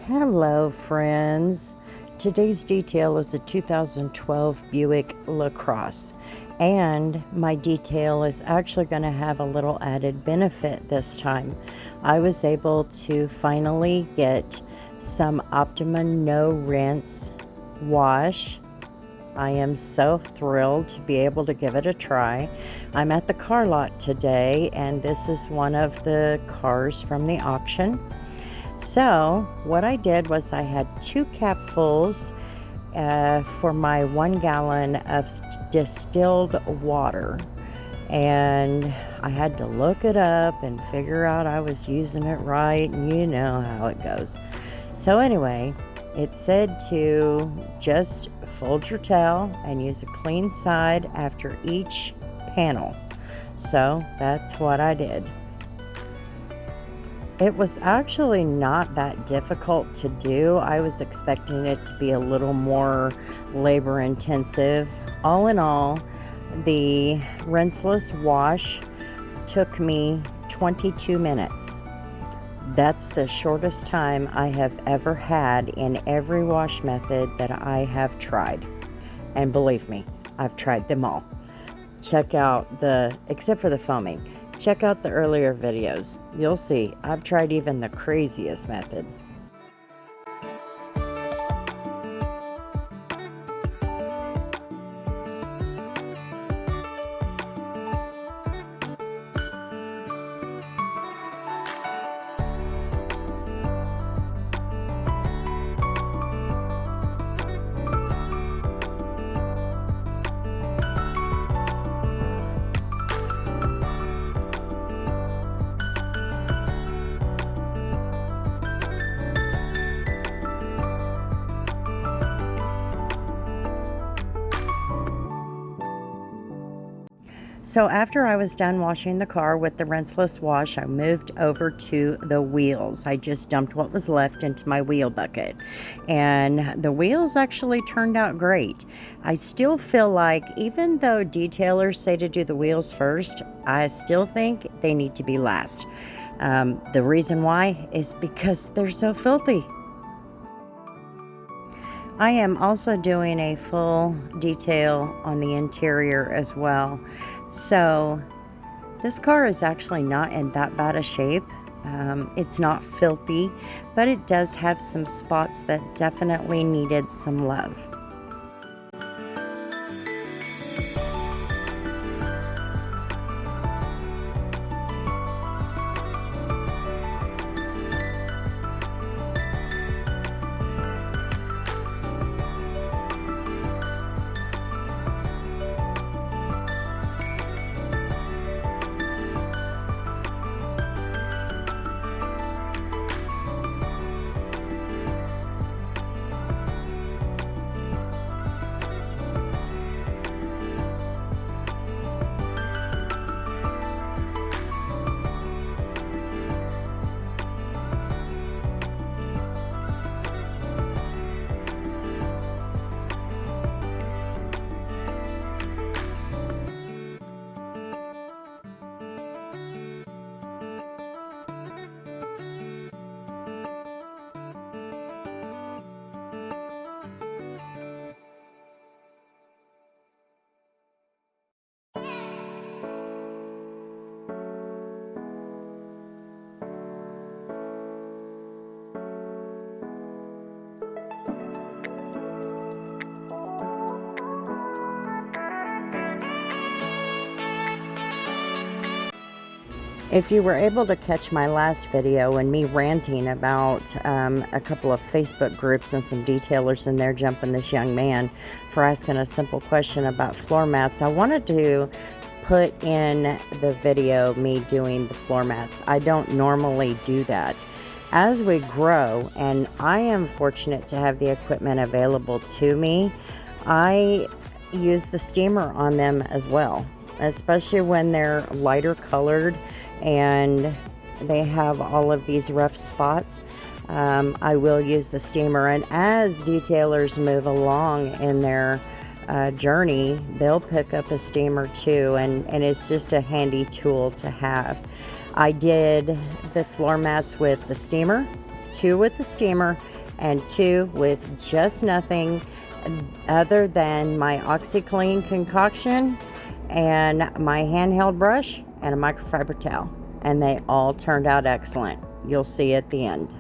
Hello friends, today's detail is a 2012 Buick LaCrosse, and my detail is actually going to have a little added benefit this time. I was able to finally get some Optimum no rinse wash. I am so thrilled to be able to give it a try. I'm at the car lot today, and this is one of the cars from the auction. So what I did was I had 2 capfuls for my 1 gallon of distilled water, and I had to look it up and figure out I was using it right, and you know how it goes. So anyway, it said to just fold your towel and use a clean side after each panel. So that's what I did. It was actually not that difficult to do. I was expecting it to be a little more labor intensive. All in all, the rinseless wash took me 22 minutes. That's the shortest time I have ever had in every wash method that I have tried. And believe me, I've tried them all. Check out except for the foaming. Check out the earlier videos. You'll see I've tried even the craziest method. So after I was done washing the car with the rinseless wash, I moved over to the wheels. I just dumped what was left into my wheel bucket, and the wheels actually turned out great. I still feel like, even though detailers say to do the wheels first, I still think they need to be last. The reason why is because they're so filthy. I am also doing a full detail on the interior as well. So this car is actually not in that bad a shape. It's not filthy, but it does have some spots that definitely needed some love. If you were able to catch my last video and me ranting about a couple of Facebook groups and some detailers in there jumping this young man for asking a simple question about floor mats, I wanted to put in the video me doing the floor mats. I don't normally do that. As we grow, and I am fortunate to have the equipment available to me, I use the steamer on them as well, especially when they're lighter colored and they have all of these rough spots. I will use the steamer, and as detailers move along in their journey, they'll pick up a steamer too, and it's just a handy tool to have. I did the floor mats with the steamer 2 with the steamer and 2 with just nothing other than my OxyClean concoction and my handheld brush and a microfiber towel. And they all turned out excellent. You'll see at the end.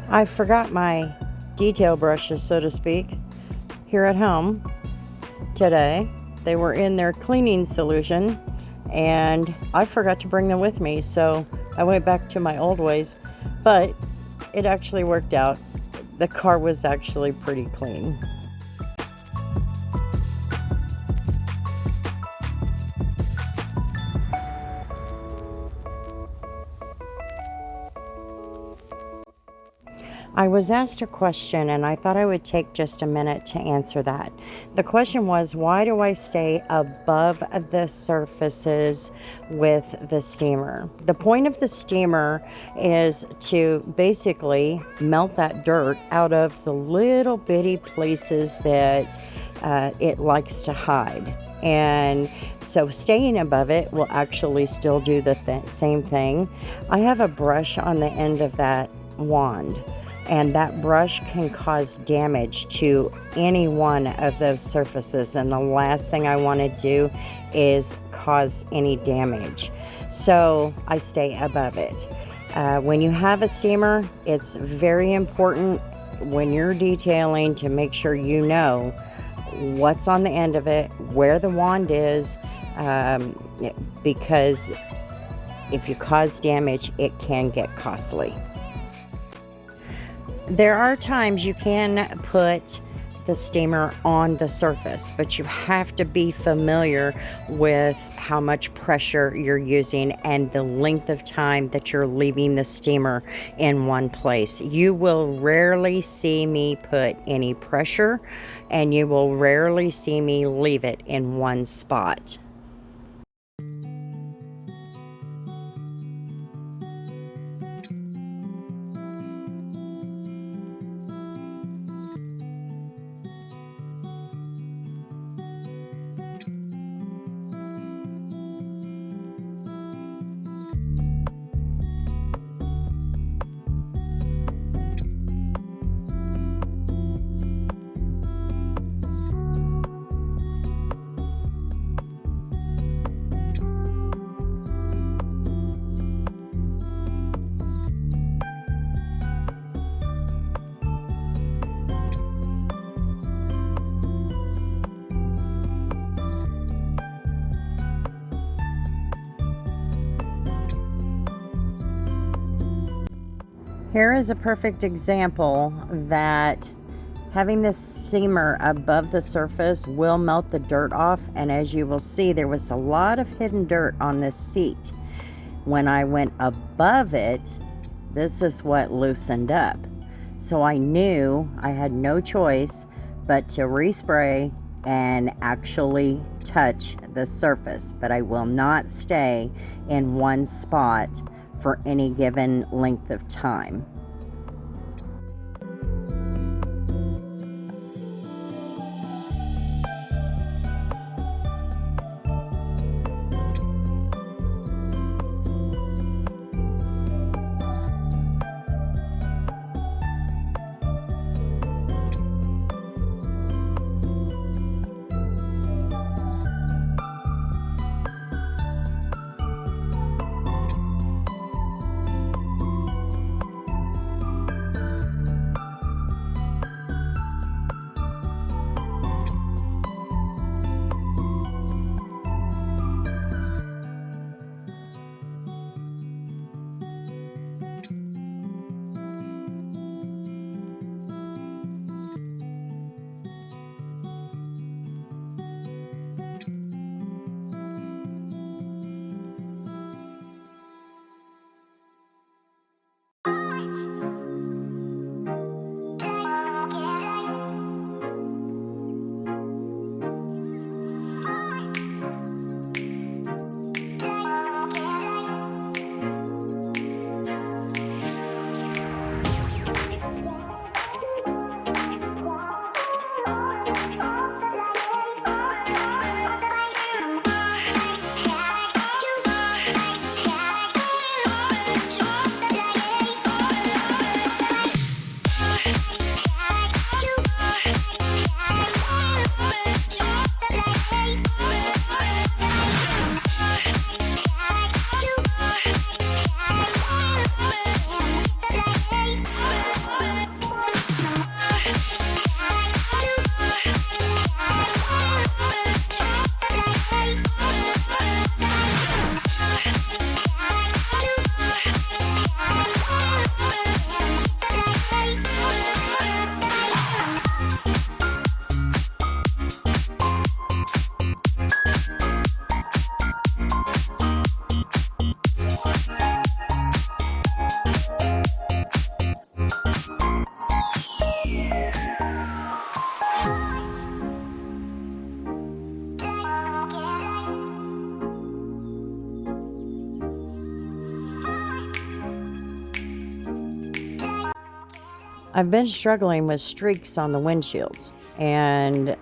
I forgot my detail brushes, so to speak, here at home today. They were in their cleaning solution and I forgot to bring them with me, so I went back to my old ways, but it actually worked out. The car was actually pretty clean. I was asked a question and I thought I would take just a minute to answer that. The question was, why do I stay above the surfaces with the steamer? The point of the steamer is to basically melt that dirt out of the little bitty places that it likes to hide. And so staying above it will actually still do the same thing. I have a brush on the end of that wand. and that brush can cause damage to any one of those surfaces, and the last thing I want to do is cause any damage. So I stay above it. When you have a steamer, it's very important when you're detailing to make sure you know what's on the end of it, where the wand is, because if you cause damage, it can get costly. There are times you can put the steamer on the surface, but you have to be familiar with how much pressure you're using and the length of time that you're leaving the steamer in one place. You will rarely see me put any pressure, and you will rarely see me leave it in one spot. Here is a perfect example that having this steamer above the surface will melt the dirt off, and as you will see, there was a lot of hidden dirt on this seat. When I went above it, this is what loosened up. So I knew I had no choice but to respray and actually touch the surface, but I will not stay in one spot for any given length of time. I've been struggling with streaks on the windshields, and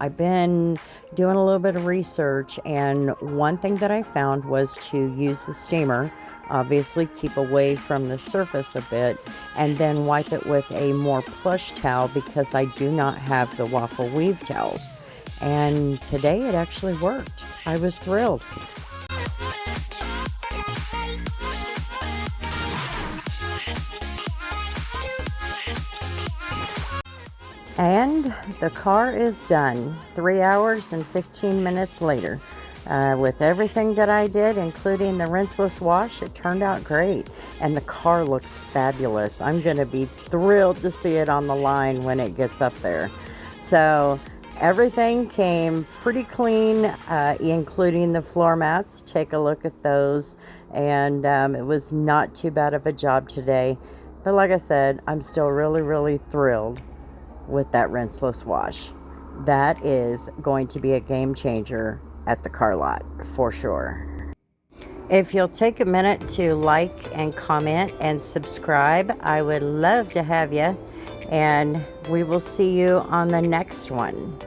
I've been doing a little bit of research, and one thing that I found was to use the steamer, obviously keep away from the surface a bit, and then wipe it with a more plush towel because I do not have the waffle weave towels. And today it actually worked. I was thrilled. And the car is done 3 hours and 15 minutes later. With everything that I did, including the rinseless wash, it turned out great. And the car looks fabulous. I'm going to be thrilled to see it on the line when it gets up there. So everything came pretty clean, including the floor mats. Take a look at those. And it was not too bad of a job today. But like I said, I'm still really thrilled with that rinseless wash. That is going to be a game changer at the car lot for sure. If you'll take a minute to like and comment and subscribe, I would love to have you, and we will see you on the next one.